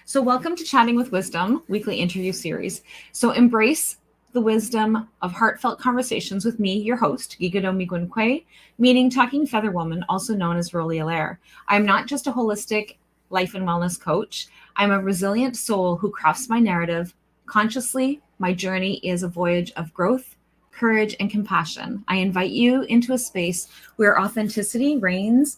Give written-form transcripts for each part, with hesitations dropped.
So, welcome to Chatting with Wisdom, weekly interview series. So, embrace the wisdom of heartfelt conversations with me, your host, Geegado Megwan Kwe, meaning Talking Feather Woman, also known as Rollie Allaire. I'm not just a holistic life and wellness coach, I'm a resilient soul who crafts my narrative consciously. My journey is a voyage of growth, courage, and compassion. I invite you into a space where authenticity reigns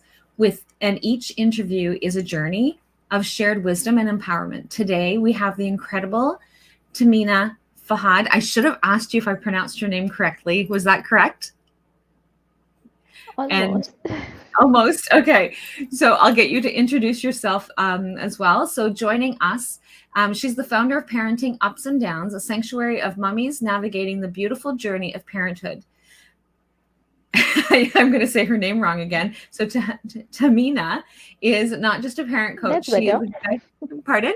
and each interview is a journey of shared wisdom and empowerment. Today, we have the incredible Tehmina Fahad. I should have asked you if I pronounced your name correctly. Was that correct? And Almost. almost. Okay. So I'll get you to introduce yourself as well. So joining us, she's the founder of Parenting Ups and Downs, a sanctuary of mummies navigating the beautiful journey of parenthood. I'm going to say her name wrong again. So Tehmina is not just a parent coach. That's She is better. a, pardon?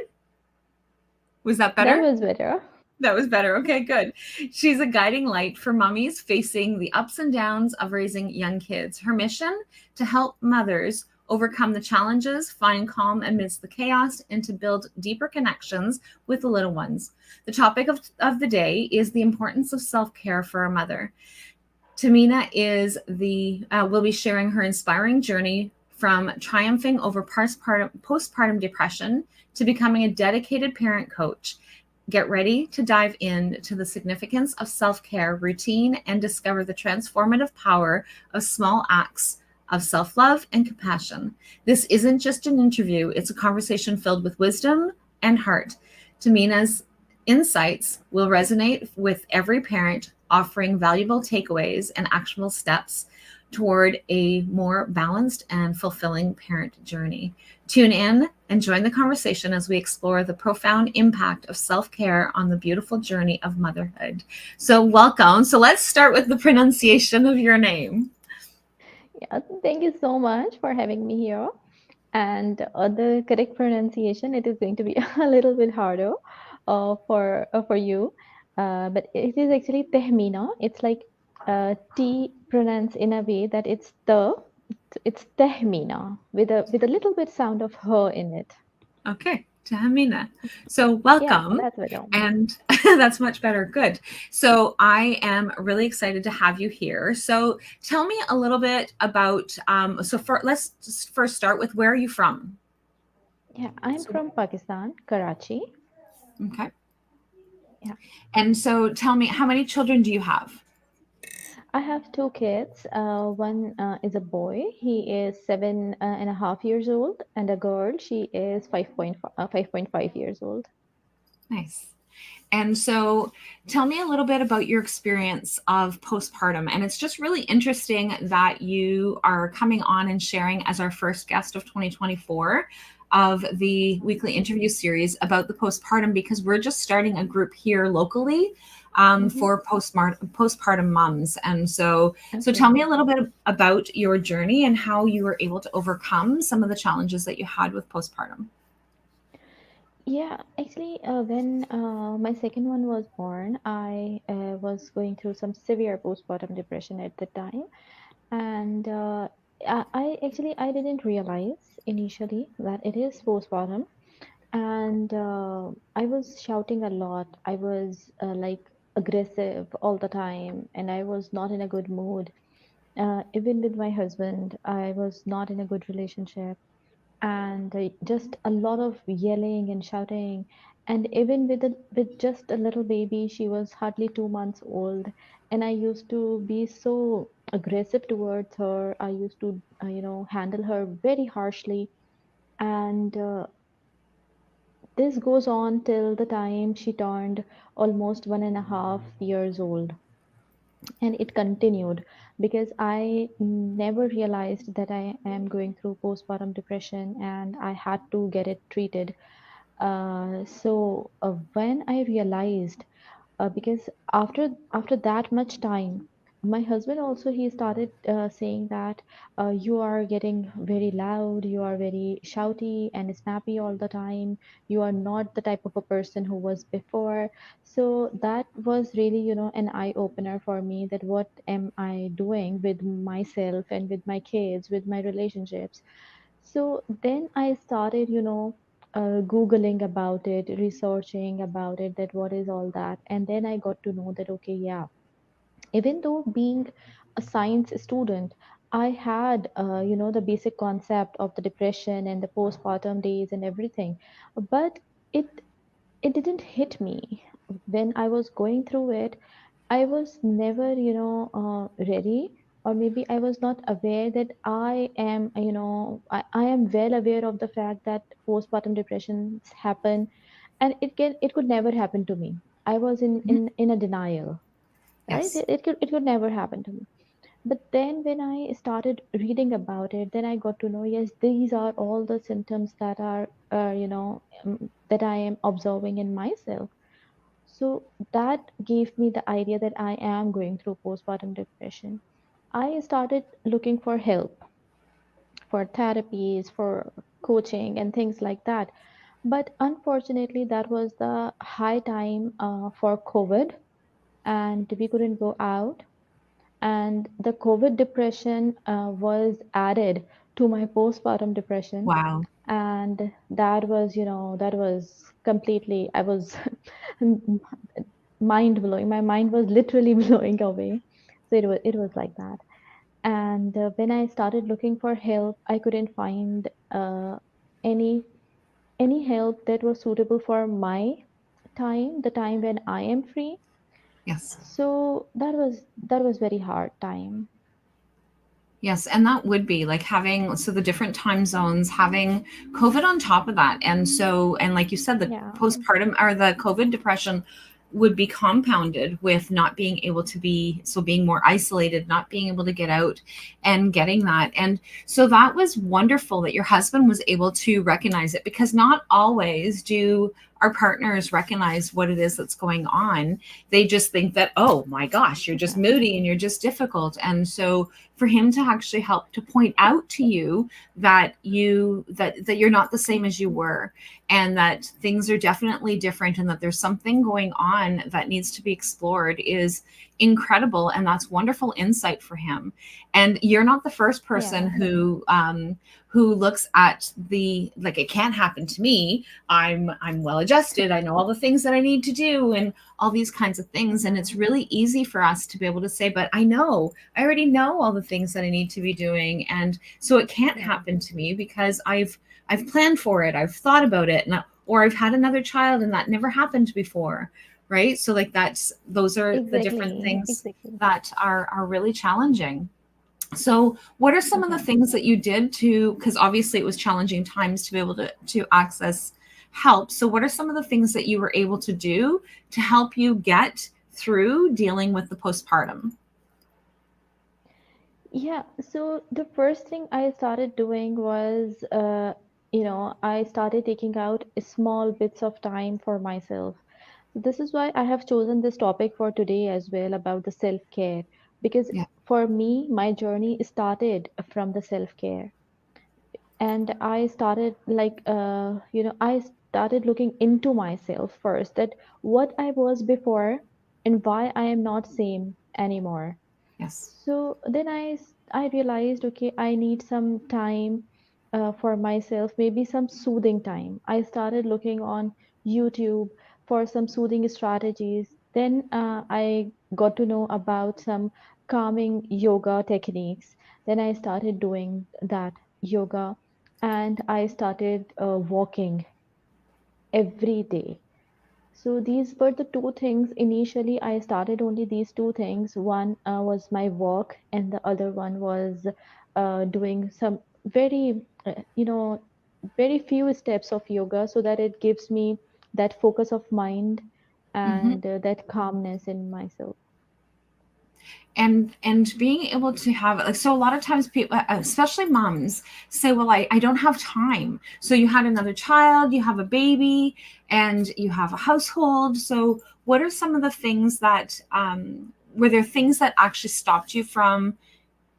Was that That better? was better. That was better. Okay, good. She's a guiding light for mummies facing the ups and downs of raising young kids. Her mission to help mothers overcome the challenges, find calm amidst the chaos, and to build deeper connections with the little ones. The topic of the day is the importance of self-care for a mother. Tehmina will be sharing her inspiring journey from triumphing over postpartum depression to becoming a dedicated parent coach. Get ready to dive into the significance of self-care routine and discover the transformative power of small acts of self-love and compassion. This isn't just an interview, it's a conversation filled with wisdom and heart. Tehmina's insights will resonate with every parent, offering valuable takeaways and actionable steps toward a more balanced and fulfilling parent journey. Tune in and join the conversation as we explore the profound impact of self care on the beautiful journey of motherhood. So, welcome. So, let's start with the pronunciation of your name. Yeah, thank you so much for having me here. And the correct pronunciation, it is going to be a little bit harder for you. But it is actually Tehmina. It's like T pronounced in a way that it's Tehmina with a little bit sound of her in it. Okay, Tahmina. So, Yeah, welcome. that's better. And that's much better. Good. So, I am really excited to have you here. So, tell me a little bit about. Let's just first start with where are you from? Yeah, I'm So, from Pakistan, Karachi. okay. Yeah. And so, tell me, how many children do you have? I have two kids. One is a boy. He is 7.5 years old, and a girl. She is 5.5 years old. Nice. And so, tell me a little bit about your experience of postpartum. And it's just really interesting that you are coming on and sharing as our first guest of 2024 of the weekly interview series about the postpartum because we're just starting a group here locally Hmm. for postpartum moms. And so Okay. tell me a little bit about your journey and how you were able to overcome some of the challenges that you had with postpartum. Yeah, actually, when my second one was born, I was going through some severe postpartum depression at the time, and I didn't realize initially that it is postpartum, and I was shouting a lot. I was like aggressive all the time, and I was not in a good mood. Even with my husband, I was not in a good relationship, and just a lot of yelling and shouting. And even with just a little baby, she was hardly 2 months old, and I used to be so aggressive towards her. I used to, handle her very harshly, and this goes on till the time she turned almost 1.5 years old. And it continued because I never realized that I am going through postpartum depression and I had to get it treated. So when I realized, because after that much time, my husband also, he started saying that you are getting very loud, you are very shouty and snappy all the time, you are not the type of a person who was before. So that was really, an eye opener for me, that what am I doing with myself and with my kids, with my relationships. So then I started, Googling about it, researching about it, that what is all that. And then I got to know that, okay, yeah, even though being a science student, I had, the basic concept of the depression and the postpartum days and everything. But it it didn't hit me when I was going through it. I was never, ready, or maybe I was not aware that I am, I am well aware of the fact that postpartum depressions happen, and it could never happen to me. I was Mhm. in a denial, right? Yes. It could never happen to me. But then when I started reading about it, then I got to know, yes, these are all the symptoms that are, that I am observing in myself. So that gave me the idea that I am going through postpartum depression. I started looking for help, for therapies, for coaching, and things like that. But unfortunately, that was the high time for COVID, and we couldn't go out. And the COVID depression was added to my postpartum depression. Wow. And that was, that was completely, I was mind blowing. My mind was literally blowing away. So it was like that. And when I started looking for help, I couldn't find any any help that was suitable for my time, the time when I am free. Yes. So that was very hard time. Yes, and that would be like having so the different time zones, having COVID on top of that. And so, and like you said, the Yeah, postpartum or the COVID depression would be compounded with not being able to be so being more isolated, not being able to get out and getting that. And so that was wonderful that your husband was able to recognize it because not always do our partners recognize what it is that's going on. They just think that, oh my gosh, you're just exactly. moody and you're just difficult. And so for him to actually help to point out to you that that you're not the same as you were and that things are definitely different and that there's something going on that needs to be explored is incredible, and that's wonderful insight for him. And you're not the first person Yeah, who looks at the like it can't happen to me. I'm well adjusted, I know all the things that I need to do and all these kinds of things, and it's really easy for us to be able to say, but I already know all the things that I need to be doing. And so it can't yeah, happen to me because I've planned for it. I've thought about it or I've had another child and that never happened before. Right. So like those are the different exactly, things exactly. that are really challenging. So what are some of the Exactly. things that you did to, because obviously it was challenging times to be able to access help. So what are some of the things that you were able to do to help you get through dealing with the postpartum? Yeah, so the first thing I started doing was, I started taking out small bits of time for myself. This is why I have chosen this topic for today as well, about the self-care, because Yeah. for me, my journey started from the self-care. And I started I started looking into myself first, that what I was before and why I am not same anymore. Yes. So then I realized, okay, I need some time for myself, maybe some soothing time. I started looking on YouTube for some soothing strategies. Then I got to know about some calming yoga techniques. Then I started doing that yoga, and I started walking every day. So these were the two things. Initially, I started only these two things. One was my walk, and the other one was doing some very, very few steps of yoga, so that it gives me that focus of mind Mhm. and that calmness in myself. And being able to have like so a lot of times people especially moms say, well, I don't have time. So you had another child, you have a baby, and you have a household. So what are some of the things that were there things that actually stopped you from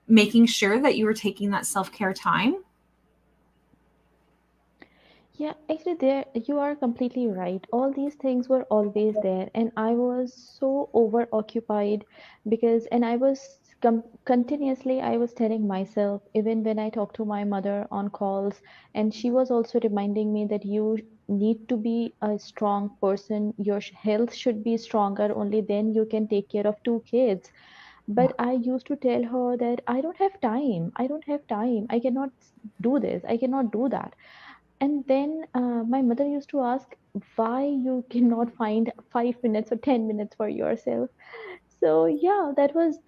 making sure that you were taking that self-care time? Yeah, actually, there you are completely right. All these things were always there, and I was so over occupied, because, and I was continuously I was telling myself, even when I talked to my mother on calls, and she was also reminding me that you need to be a strong person, your health should be stronger, only then you can take care of two kids. Yeah. But I used to tell her that I don't have time, I don't have time, I cannot do this, I cannot do that. And then my mother used to ask why you cannot find 5 minutes or 10 minutes for yourself. So yeah, that was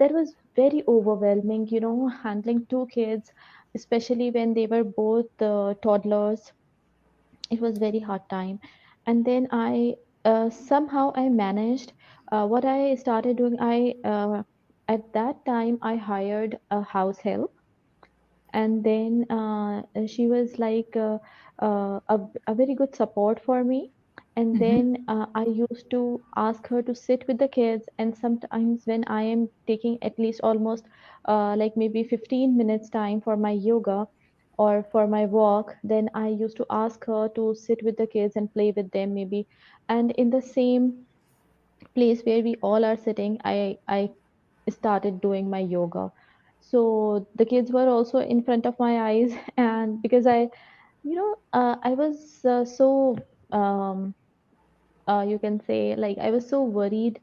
very overwhelming, handling two kids, especially when they were both toddlers. It was very hard time. And then I somehow I managed. What I started doing, I at that time I hired a house help, and then she was like a very good support for me. And Mhm. then I used to ask her to sit with the kids, and sometimes when I am taking at least almost like maybe 15 minutes time for my yoga or for my walk, then I used to ask her to sit with the kids and play with them maybe. And in the same place where we all are sitting, I started doing my yoga. So the kids were also in front of my eyes, and because I was um, you can say, like, I was so worried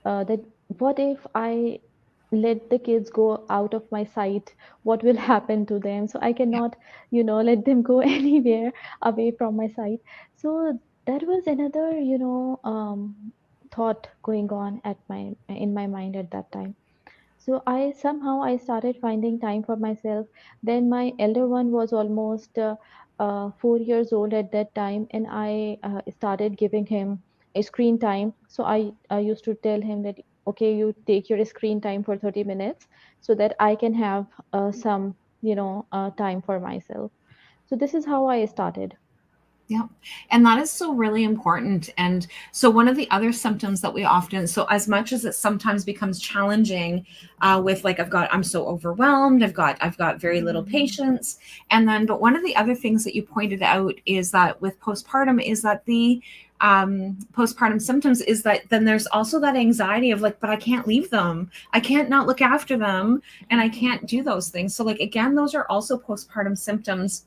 that what if I let the kids go out of my sight, what will happen to them? So I Yeah. cannot, let them go anywhere away from my sight. So that was another, thought going on at my in my mind at that time. So I somehow I started finding time for myself. Then my elder one was almost 4 years old at that time, and I started giving him a screen time. So I used to tell him that, okay, you take your screen time for 30 minutes so that I can have some time for myself. So this is how I started. Yeah. And that is so really important. And so, one of the other symptoms that we often, so as much as it sometimes becomes challenging with like, I'm so overwhelmed, I've got very little patience. And then, but one of the other things that you pointed out is that with postpartum is that the postpartum symptoms is that then there's also that anxiety of like, but I can't leave them. I can't not look after them and I can't do those things. So, like, again, those are also postpartum symptoms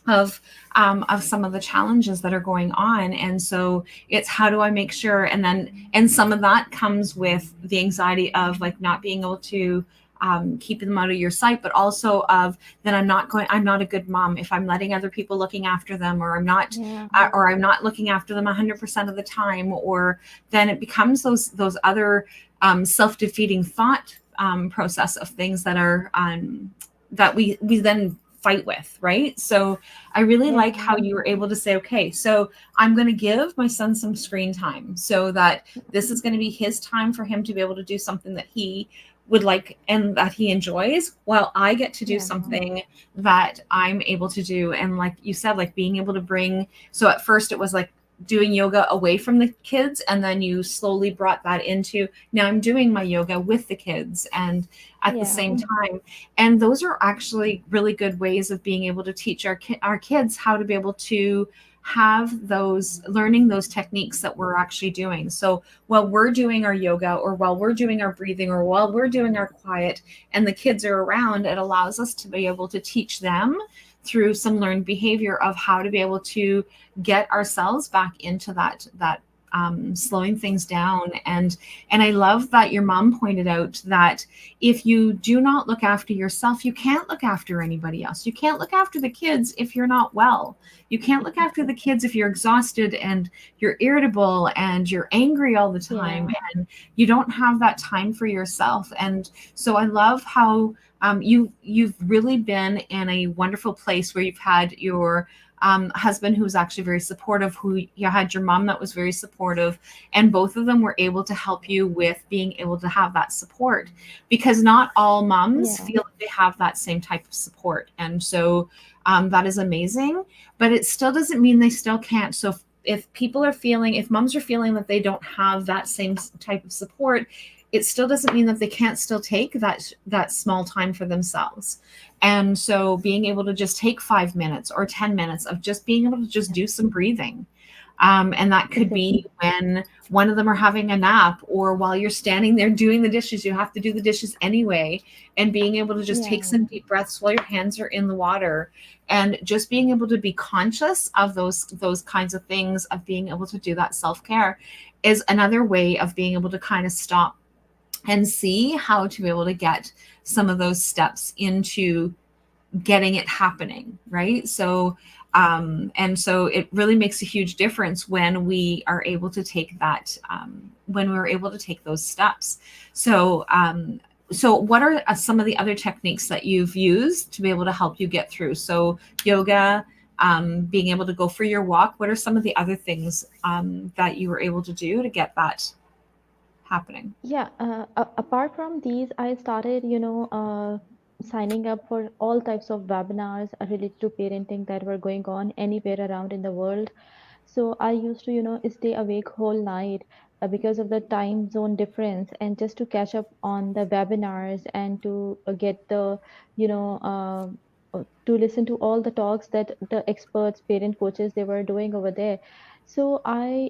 of some of the challenges that are going on. And so it's how do I make sure, and some of that comes with the anxiety of like not being able to keep them out of your sight, but also of then I'm not a good mom if I'm letting other people looking after them, Yeah, or I'm not looking after them 100% of the time, or then it becomes those other self-defeating thought process of things that are that we then fight with, right? So I really like yeah, how you were able to say, okay, so I'm going to give my son some screen time so that this is going to be his time for him to be able to do something that he would like and that he enjoys, while I get to do yeah, something that I'm able to do. And like you said, like being able to bring, so at first it was like doing yoga away from the kids, and then you slowly brought that into now I'm doing my yoga with the kids and at the yeah, same time. And those are actually really good ways of being able to teach our kids how to be able to have those learning those techniques that we're actually doing. So while we're doing our yoga or while we're doing our breathing or while we're doing our quiet and the kids are around, it allows us to be able to teach them through some learned behavior of how to be able to get ourselves back into that slowing things down. And I love that your mom pointed out that if you do not look after yourself, you can't look after anybody else. You can't look after the kids if you're not well. You can't look after the kids if you're exhausted and you're irritable and you're angry all the time yeah, and you don't have that time for yourself. And so I love how you've really been in a wonderful place where you've had your husband who was actually very supportive, who you had your mom that was very supportive, and both of them were able to help you with being able to have that support, because not all moms yeah, feel like they have that same type of support. And so that is amazing, but it still doesn't mean they still can't. So if moms are feeling that they don't have that same type of support, it still doesn't mean that they can't still take that small time for themselves. And so being able to just take 5 minutes or 10 minutes of just being able to just do some breathing, And that could be Exactly. when one of them are having a nap, or while you're standing there doing the dishes, you have to do the dishes anyway. And being able to just take Yeah. some deep breaths while your hands are in the water, and just being able to be conscious of those kinds of things, of being able to do that self-care, is another way of being able to kind of stop and see how to be able to get some of those steps into getting it happening, right? So and so it really makes a huge difference when we are able to take that, when we're able to take those steps. So so what are some of the other techniques that you've used to be able to help you get through? So yoga, being able to go for your walk. What are some of the other things that you were able to do to get that happening? Yeah, apart from these, I started, signing up for all types of webinars related to parenting that were going on anywhere around in the world. So I used to, stay awake whole night because of the time zone difference, and just to catch up on the webinars and to get the, to listen to all the talks that the experts, parent coaches, they were doing over there. So uh,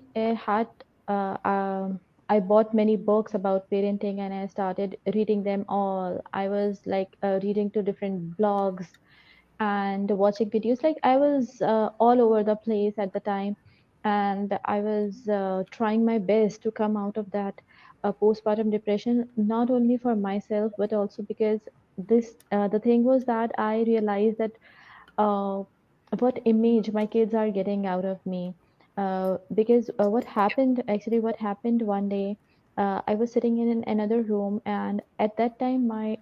um, I bought many books about parenting and I started reading them all. I was like reading to different blogs and watching videos. Like I was all over the place at the time, and I was trying my best to come out of that postpartum depression, not only for myself but also because the thing was that I realized that uh, what image my kids are getting out of me. Because what happened one day, I was sitting in another room, and at that time, my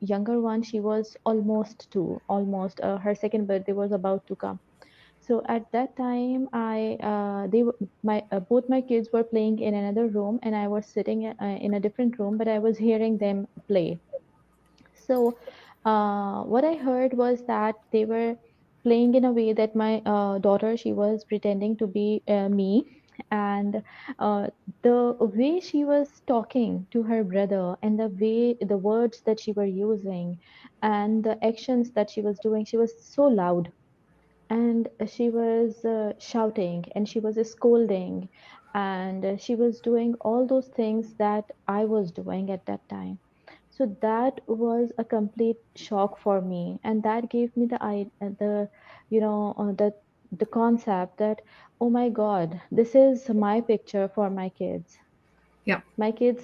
younger one, she was almost two, almost her second birthday was about to come. So at that time, both my kids were playing in another room, and I was sitting in a different room, but I was hearing them play. So, what I heard was that they were playing in a way that my daughter, she was pretending to be me, and uh, the way she was talking to her brother, and the words that she were using, and the actions that she was doing, she was so loud, and she was shouting, and she was scolding, and she was doing all those things that I was doing at that time. So that was a complete shock for me, and that gave me the the concept that, oh my God, this is my picture for my kids. Yep. My kids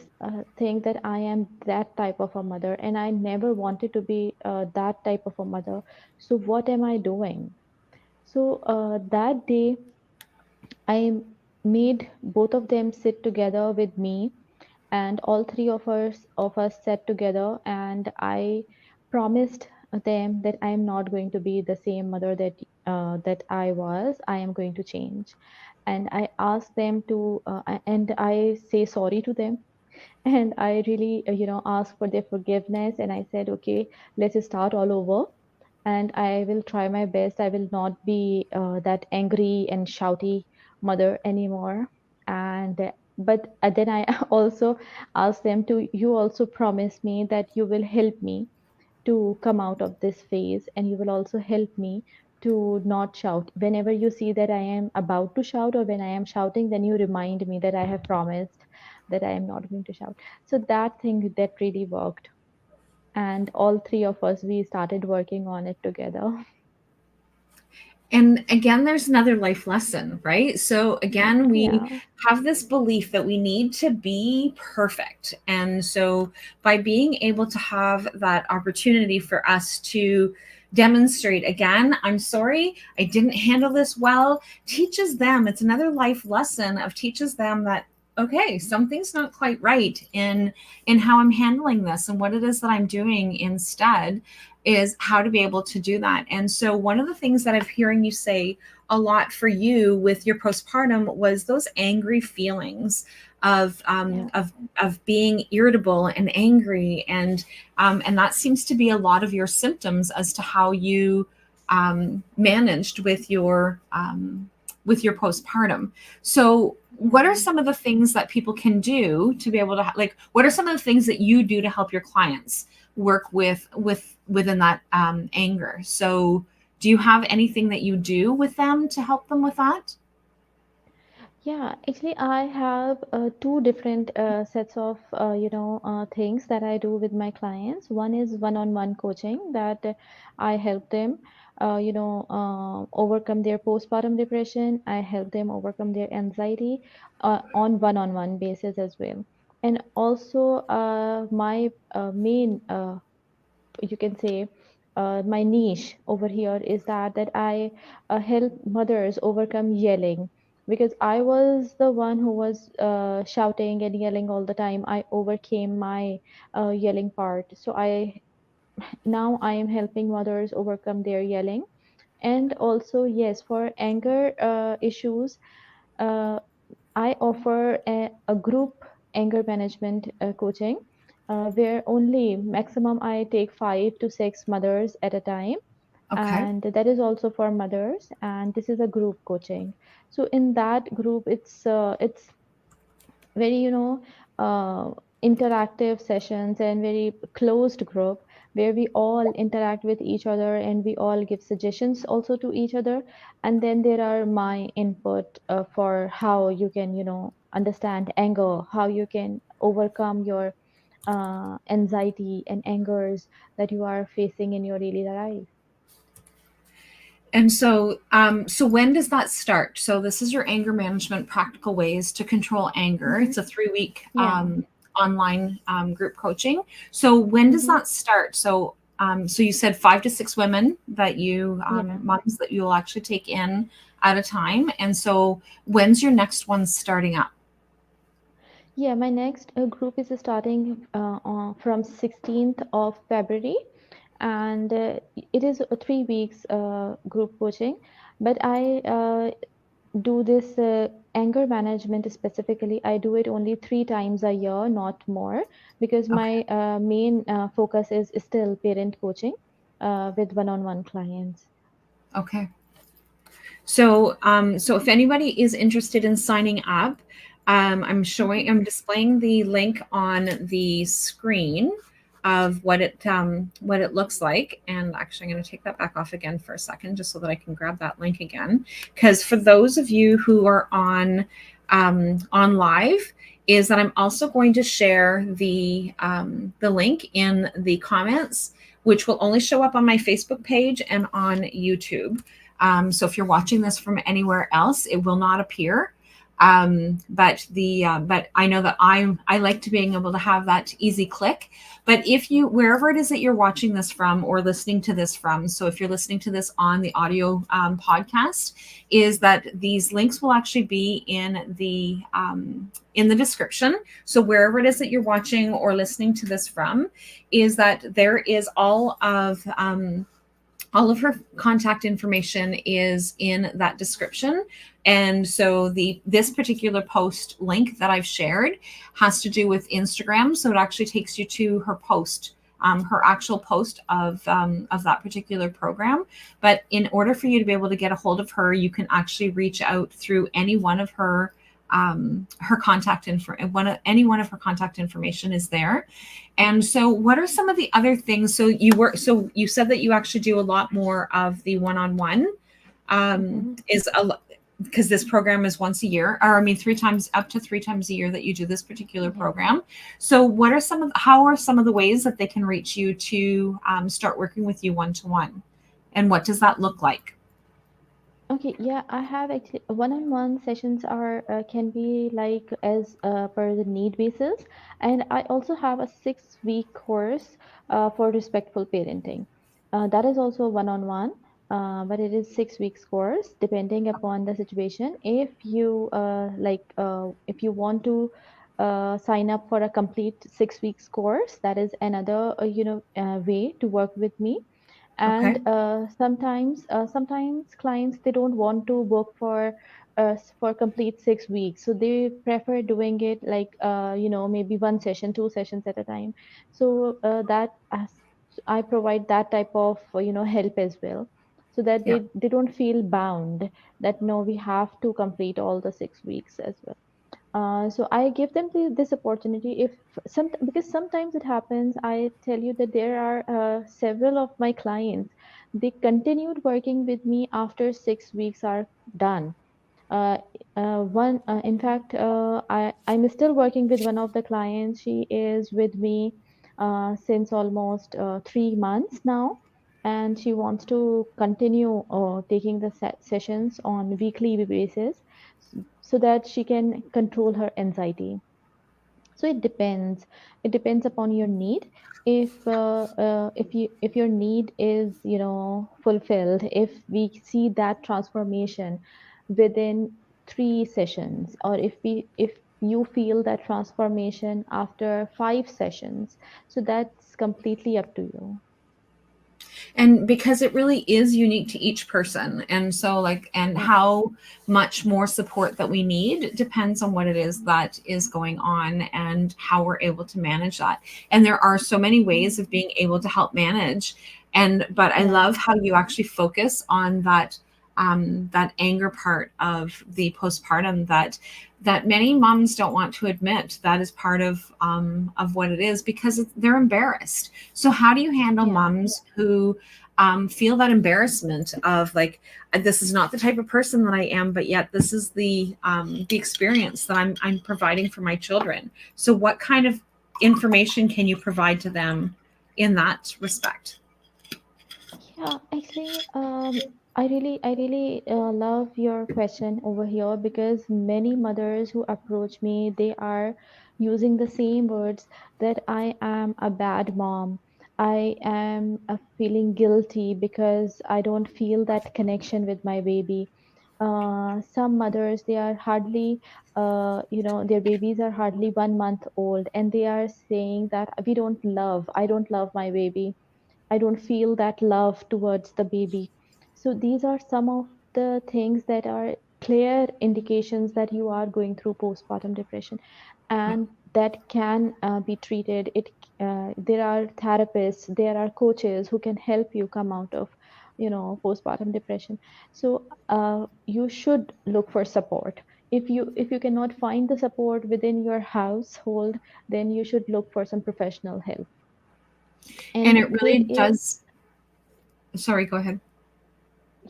think that I am that type of a mother, and I never wanted to be that type of a mother. So what am I doing? So that day, I made both of them sit together with me, and all three of us sat together, and I promised them that I am not going to be the same mother that I was. I am going to change, and I asked them to, and I say sorry to them, and I really, asked for their forgiveness, and I said, okay, let's start all over, and I will try my best. I will not be that angry and shouty mother anymore. And but then I also asked them to, you also promise me that you will help me to come out of this phase, and you will also help me to not shout. Whenever you see that I am about to shout, or when I am shouting, then you remind me that I have promised that I am not going to shout. So that thing that really worked, and all three of us, we started working on it together. And again, there's another life lesson, right? So again, we Yeah, have this belief that we need to be perfect. And so by being able to have that opportunity for us to demonstrate, again, I'm sorry, I didn't handle this well, teaches them, it's another life lesson of teaches them that, okay, something's not quite right in how I'm handling this, and what it is that I'm doing instead is how to be able to do that. And so one of the things that I'm hearing you say a lot for you with your postpartum was those angry feelings of yeah, of being irritable and angry, and that seems to be a lot of your symptoms as to how you managed with your postpartum. So what are yeah. some of the things that people can do to be able to like, what are some of the things that you do to help your clients work within that anger? So do you have anything that you do with them to help them with that? Yeah, actually, I have two different sets of things that I do with my clients. One is one-on-one coaching that I help them overcome their postpartum depression. I help them overcome their anxiety on one-on-one basis as well. And also, my main you can say my niche over here is that I help mothers overcome yelling, because I was the one who was shouting and yelling all the time. I overcame my yelling part, so I now I am helping mothers overcome their yelling. And also, yes, for anger issues, uh, I offer a group anger management coaching, where only maximum I take 5 to 6 mothers at a time, Okay. and that is also for mothers. And this is a group coaching. So in that group, it's very interactive sessions and very closed group, where we all interact with each other and we all give suggestions also to each other. And then there are my input for how you can understand anger, how you can overcome your anxiety and angers that you are facing in your daily life. And so, so when does that start? So this is your anger management practical ways to control anger. Hmm. It's a 3 week Yeah. online group coaching. So when does Hmm. that start? So, so you said 5 to 6 women that you, Yeah. moms that you'll actually take in at a time. And so when's your next one starting up? Yeah, my next group is starting from 16th of February, and it is a 3 weeks group coaching. But I do this anger management specifically. I do it only 3 times a year, not more, because Okay. my main focus is still parent coaching with one-on-one clients. Okay. So, so if anybody is interested in signing up, Mhm. I'm displaying the link on the screen of what it looks like. And actually, I'm going to take that back off again for a second, just so that I can grab that link again. Because for those of you who are on live, is that I'm also going to share the link in the comments, which will only show up on my Facebook page and on YouTube. So if you're watching this from anywhere else, it will not appear. But I know that I like to being able to have that easy click. But if you wherever it is that you're watching this from or listening to this from, so if you're listening to this on the audio podcast, is that these links will actually be in the description. So wherever it is that you're watching or listening to this from, is that there is all of her contact information is in that description. And so the this particular post link that I've shared has to do with Instagram, so it actually takes you to her post, her actual post of that particular program. But in order for you to be able to get a hold of her, you can actually reach out through any one of her contact info. Any one of her contact information is there. And so, what are some of the other things? So you said that you actually do a lot more of the one-on-one. Mhm. Is a Because this program is once a year, or I mean, 3 times, up to 3 times a year that you do this particular Yeah. program. So, how are some of the ways that they can reach you to start working with you one to one, and what does that look like? Okay, yeah, I have actually one-on-one sessions are can be like as per the need basis, and I also have a 6 week course for respectful parenting. That is also one-on-one, but it is 6 weeks course depending upon the situation. If you if you want to sign up for a complete 6 weeks course, that is another way to work with me. And Okay. sometimes clients, they don't want to book for complete 6 weeks, so they prefer doing it like maybe one session, two sessions at a time. So that I provide that type of help as well, so that Yeah. they don't feel bound that no, we have to complete all the 6 weeks as well. So I give them this opportunity. If some Because sometimes it happens, I tell you that there are several of my clients, they continued working with me after 6 weeks are done. Uh, in fact, I'm still working with one of the clients. She is with me since almost 3 months now, and she wants to continue taking the sessions on weekly basis, so that she can control her anxiety. So it depends upon your need. If your need is, fulfilled, if we see that transformation within 3 sessions, or if you feel that transformation after 5 sessions, so that's completely up to you. And because it really is unique to each person, and so like, and Yeah. how much more support that we need depends on what it is that is going on and how we're able to manage that. And there are so many ways of being able to help manage. And but I Right. love how you actually focus on that, that anger part of the postpartum, that many moms don't want to admit that is part of what it is, because they're embarrassed. So how do you handle Yeah. moms who feel that embarrassment of like, this is not the type of person that I am, but yet this is the experience that I'm providing for my children. So what kind of information can you provide to them in that respect? Yeah, actually, I really love your question over here, because many mothers who approach me, they are using the same words, that I am a bad mom. I am feeling guilty because I don't feel that connection with my baby. Some mothers, they are hardly, their babies are hardly 1 month old, and they are saying that I don't love my baby. I don't feel that love towards the baby. So these are some of the things that are clear indications that you are going through postpartum depression, and that can be treated. There are therapists, there are coaches who can help you come out of, postpartum depression. So you should look for support. If you cannot find the support within your household, then you should look for some professional help. And And it there really is does. Sorry, go ahead.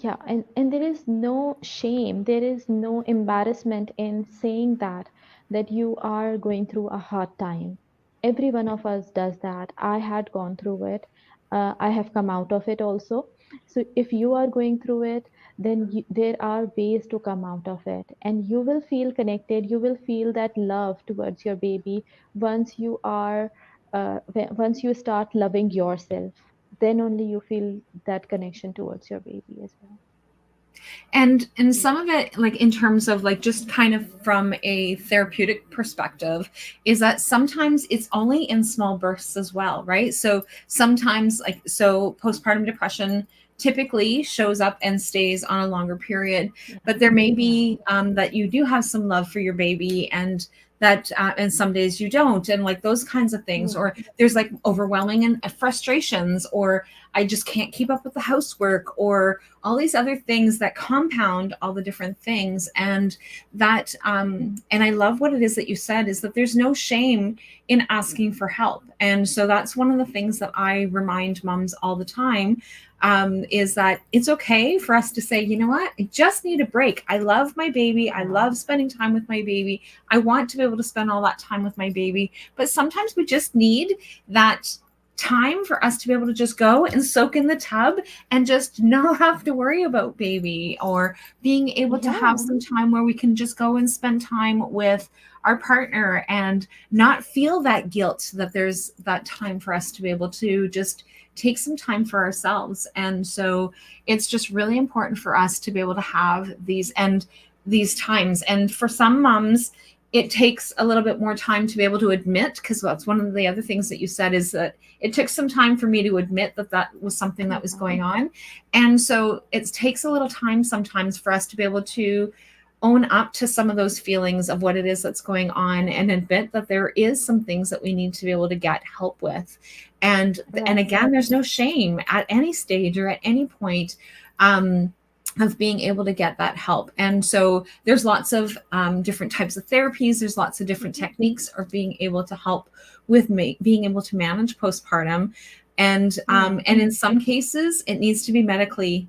Yeah, and there is no shame, there is no embarrassment in saying that you are going through a hard time. Every one of us does that. I had gone through it. I have come out of it also. So if you are going through it, then there are ways to come out of it, and you will feel connected. You will feel that love towards your baby once you are, once you start loving yourself. Then only you feel that connection towards your baby as well. And some of it, like in terms of like just kind of from a therapeutic perspective, is that sometimes it's only in small bursts as well, right? So sometimes, like, so postpartum depression typically shows up and stays on a longer period, Yeah, but there may yeah, be that you do have some love for your baby, and that and some days you don't, and like those kinds of things, yeah, or there's like overwhelming and frustrations, or I just can't keep up with the housework, or all these other things that compound all the different things. And that and I love what it is that you said, is that there's no shame in asking for help. And so that's one of the things that I remind moms all the time, is that it's okay for us to say, you know what, I just need a break. I love my baby, I yeah, love spending time with my baby, I want to be able to spend all that time with my baby, but sometimes we just need that time for us to be able to just go and soak in the tub and just not have to worry about baby, or being able to have yeah, some time where we can just go and spend time with our partner and not feel that guilt that there's that time for us to be able to just take some time for ourselves. And so it's just really important for us to be able to have these times. And for some moms, it takes a little bit more time to be able to admit, because that's one of the other things that you said, is that it took some time for me to admit that that was something that was yeah, going on. And so it takes a little time sometimes for us to be able to own up to some of those feelings of what it is that's going on, and admit that there is some things that we need to be able to get help with. And right, again, there's no shame at any stage or at any point, um, of being able to get that help. And so there's lots of different types of therapies. There's lots of different techniques of being able to help with being able to manage postpartum. And in some cases it needs to be medically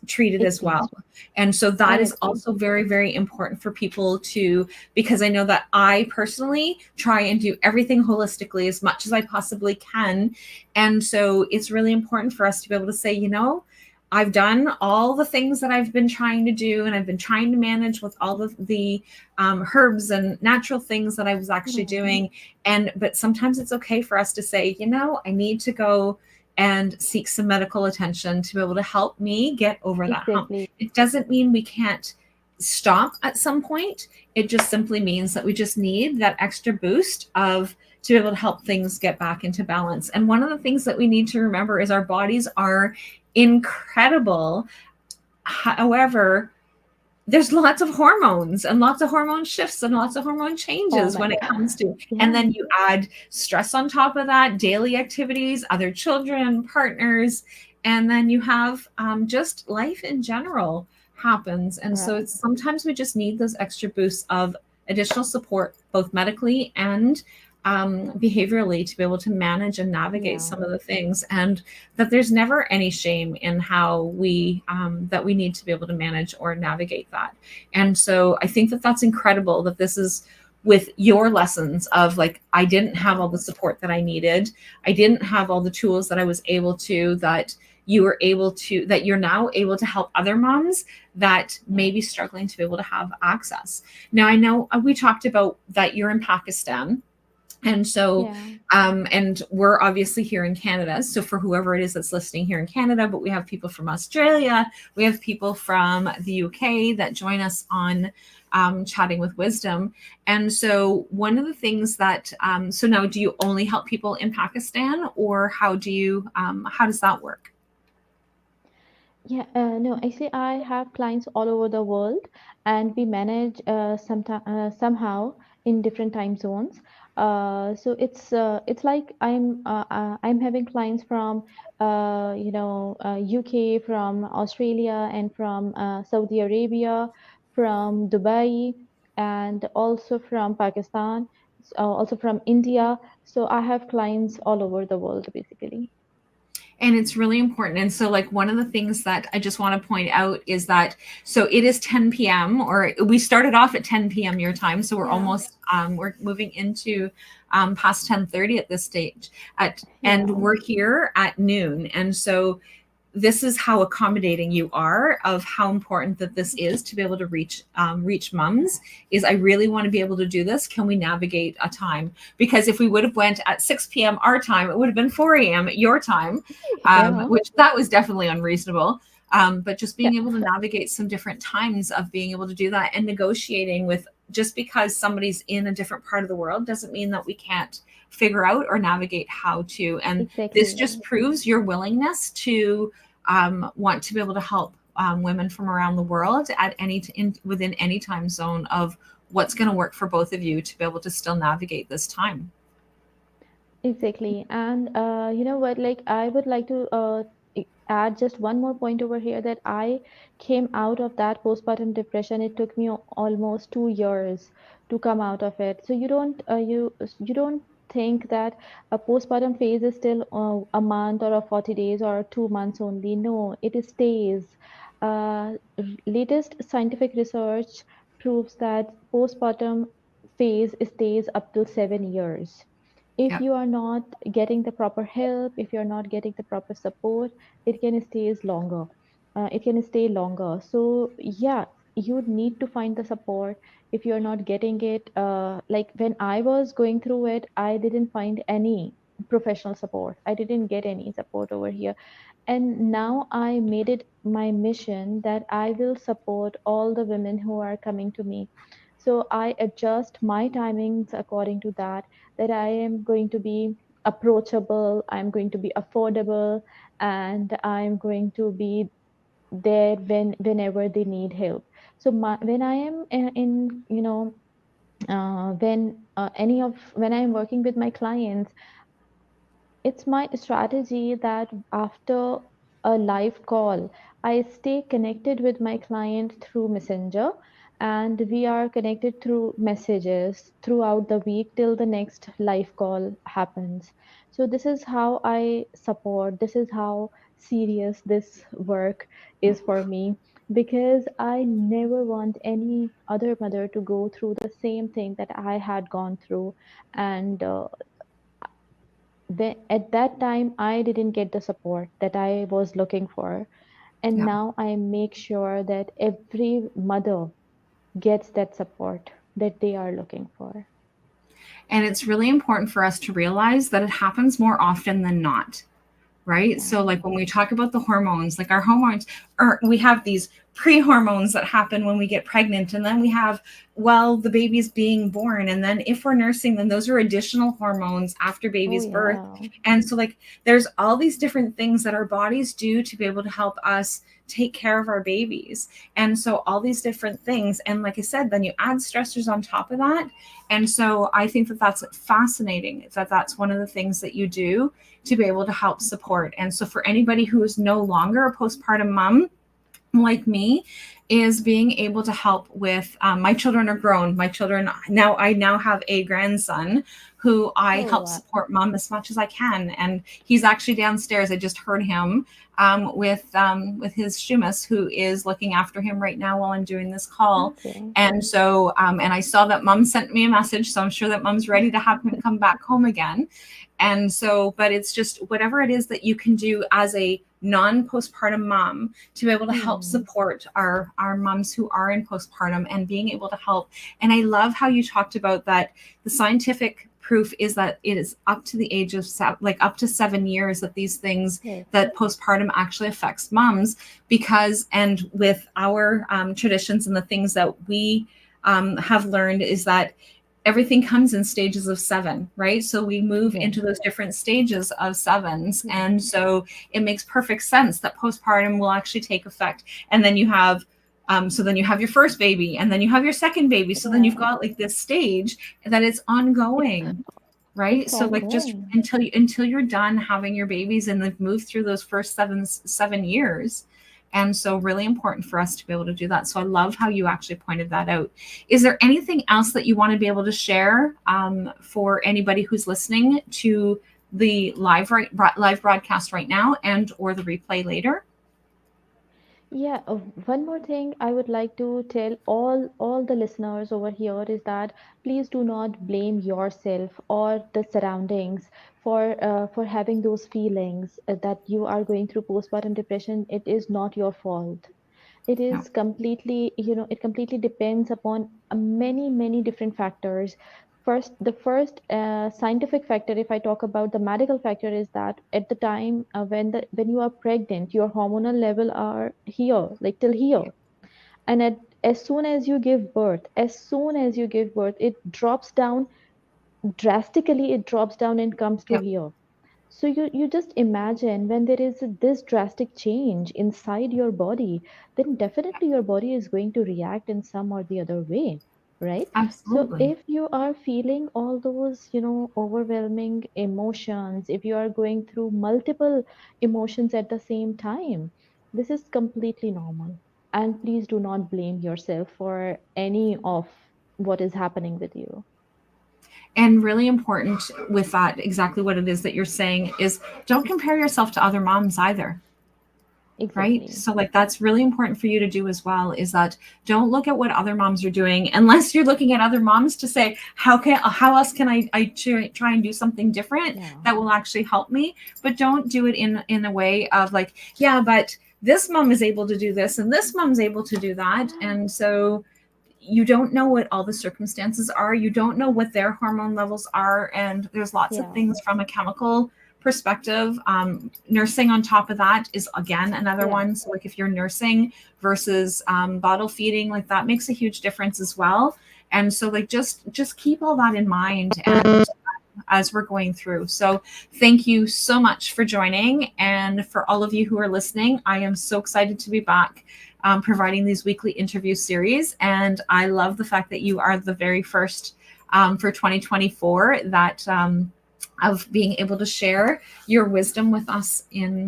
treated as well. Agree. And so I that is agree. also very, very important for people to, because I know that I personally try and do everything holistically as much as I possibly can. And so it's really important for us to be able to say, I've done all the things that I've been trying to do, and I've been trying to manage with all of the herbs and natural things that I was actually Hmm. doing. But sometimes it's okay for us to say, I need to go and seek some medical attention to be able to help me get over that hump. Exactly. It doesn't mean we can't stop at some point. It just simply means that we just need that extra boost of to be able to help things get back into balance. And one of the things that we need to remember is our bodies are incredible. However, there's lots of hormones and lots of hormone shifts and lots of hormone Oh changes my when it God. comes to, and Yeah. then you add stress on top of that, daily activities, other children, partners, and then you have just life in general happens. And so Right. it's sometimes we just need those extra boosts of additional support, both medically and behaviorally, to be able to manage and navigate Yeah. some of the things. And that there's never any shame in how we that we need to be able to manage or navigate that. And so I think that that's incredible that this is with your lessons of like, I didn't have all the support that I needed, I didn't have all the tools that I was able to, that you were able to, that you're now able to help other moms that may be struggling to be able to have access. Now I know we talked about that you're in Pakistan, and so, Yeah. and we're obviously here in Canada. So, for whoever it is that's listening here in Canada, but we have people from Australia, we have people from the UK that join us on Chatting with Wisdom. And so, one of the things that, so now, do you only help people in Pakistan, or how does that work? Yeah, no, actually, I have clients all over the world, and we manage somehow in different time zones. So it's like I'm having clients from UK, from Australia, and from Saudi Arabia, from Dubai, and also from Pakistan, also from India. So I have clients all over the world, basically. And it's really important. And so, like, one of the things that I just want to point out is that, so it is 10 p.m., or we started off at 10 p.m. your time, so we're Yeah, almost we're moving into past 10:30 at this stage, and yeah, we're here at noon. And so this is how accommodating you are of how important that this is to be able to reach moms. Is I really want to be able to do this, can we navigate a time? Because if we would have went at 6 p.m. our time, it would have been 4 a.m. your time, yeah, which that was definitely unreasonable. But just yeah. being able to navigate some different times of being able to do that, and negotiating with, just because somebody's in a different part of the world doesn't mean that we can't figure out or navigate how to. And this Exactly. just proves your willingness to want to be able to help women from around the world at within any time zone of what's going to work for both of you to be able to still navigate this time. Exactly. And you know what? Like, I would like to add just one more point over here that I came out of that postpartum depression. It took me almost 2 years to come out of it. So you don't think that a postpartum phase is still a month or a 40 days or 2 months only. No, it stays. Latest scientific research proves that postpartum phase stays up to 7 years. If Yeah. you are not getting the proper help, if you're not getting the proper support, it can stay longer. So yeah, you need to find the support. If you're not getting it, like when I was going through it, I didn't find any professional support. I didn't get any support over here, and now I made it my mission that I will support all the women who are coming to me. So I adjust my timings according to that, that I am going to be approachable, I'm going to be affordable, and I'm going to be there whenever they need help. So when I am in when I'm working with my clients, it's my strategy that after a live call, I stay connected with my client through Messenger, and we are connected through messages throughout the week till the next live call happens. So this is how I support, this is how serious this work is for me, because I never want any other mother to go through the same thing that I had gone through. And at that time, I didn't get the support that I was looking for. And Yeah. now I make sure that every mother gets that support that they are looking for. And it's really important for us to realize that it happens more often than not. Right? Yeah. So, like when we talk about the hormones, like our hormones, or we have these pre-hormones that happen when we get pregnant, and then we have while the baby's being born, and then if we're nursing, then those are additional hormones after Oh, baby's birth. yeah. And so, like, there's all these different things that our bodies do to be able to help us take care of our babies. And so, all these different things, and like I said, then you add stressors on top of that. And so, I think that that's fascinating. That that's one of the things that you do to be able to help support. And so for anybody who is no longer a postpartum mom like me, is being able to help with my children are grown. My children now, I now have a grandson who I Oh, help wow. support mom as much as I can, and he's actually downstairs. I just heard him with his Shumas, who is looking after him right now while I'm doing this call. Okay. And so and I saw that mom sent me a message, so I'm sure that mom's ready to have him come back home again. And so, but it's just whatever it is that you can do as a non-postpartum mom to be able to help Hmm. support our moms who are in postpartum and being able to help. And I love how you talked about that. The scientific proof is that it is up to the age of like up to 7 years that these things, Yes. that postpartum actually affects moms, because and with our traditions and the things that we have learned is that everything comes in stages of 7, right? So we move Yes. into those different stages of 7s. And so it makes perfect sense that postpartum will actually take effect. And then you have, so then you have your first baby, and then you have your second baby. So then you've Yeah. got like this stage that is ongoing, right? It's So like just ongoing. until you're done having your babies and they've moved through those first 7 years. And so really important for us to be able to do that. So I love how you actually pointed that out. Is there anything else that you want to be able to share for anybody who's listening to the live broadcast right now and or the replay later? Yeah, one more thing I would like to tell all the listeners over here is that please do not blame yourself or the surroundings for having those feelings that you are going through postpartum depression. It is not your fault. It No. is completely, it completely depends upon many different factors. The first scientific factor, if I talk about the medical factor, is that at the time when you are pregnant, your hormonal level are here, like till here, and as soon as you give birth, it drops down drastically. It drops down and comes to Yep. here. So you just imagine when there is this drastic change inside your body, then definitely your body is going to react in some or the other way, right? So Absolutely. if you are feeling all those, overwhelming emotions, if you are going through multiple emotions at the same time, this is completely normal. And please do not blame yourself for any of what is happening with you. And really important with that, exactly what it is that you're saying is don't compare yourself to other moms either. Right? Exactly. So like that's really important for you to do as well, is that don't look at what other moms are doing unless you're looking at other moms to say how else can I try and do something different Yeah. that will actually help me. But don't do it in a way of like, yeah, but this mom is able to do this and this mom's able to do that. And so you don't know what all the circumstances are. You don't know what their hormone levels are. And there's lots of Yeah. things from a chemical perspective. Nursing on top of that is again another Yeah. one. So like if you're nursing versus bottle feeding, like that makes a huge difference as well. And so like just keep all that in mind and as we're going through. So thank you so much for joining. And for all of you who are listening, I am so excited to be back providing these weekly interview series. And I love the fact that you are the very first for 2024 that of being able to share your wisdom with us in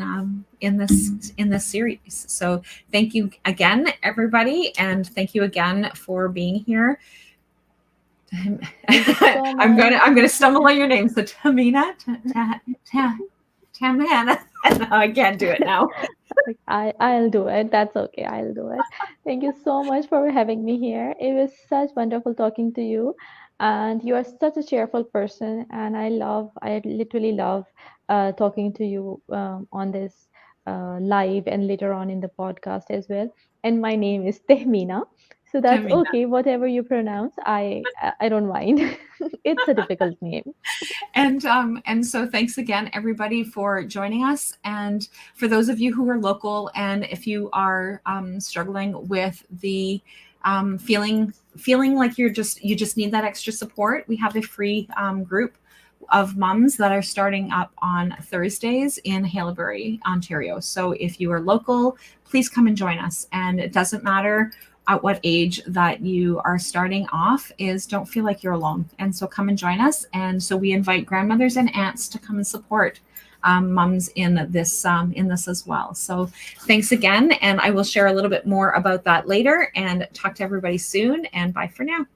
this series. So thank you again, everybody, and thank you again for being here. Thank you so I'm much. gonna stumble on your name. So Tehmina, Tehmina. No, I can't do it now. I'll do it. That's okay. I'll do it. Thank you so much for having me here. It was such wonderful talking to you, and you are such a cheerful person. And I literally love talking to you on this live and later on in the podcast as well. And my name is Tehmina, so that's Tehmina. okay. Whatever you pronounce, I don't mind. It's a difficult name. And so thanks again, everybody, for joining us. And for those of you who are local, and if you are struggling with the feeling like you just need that extra support, we have a free group of mums that are starting up on Thursdays in Haileybury, Ontario. So if you are local, please come and join us. And it doesn't matter at what age that you are starting off, is don't feel like you're alone. And so come and join us. And so we invite grandmothers and aunts to come and support mums in this as well. So thanks again. And I will share a little bit more about that later, and talk to everybody soon, and bye for now.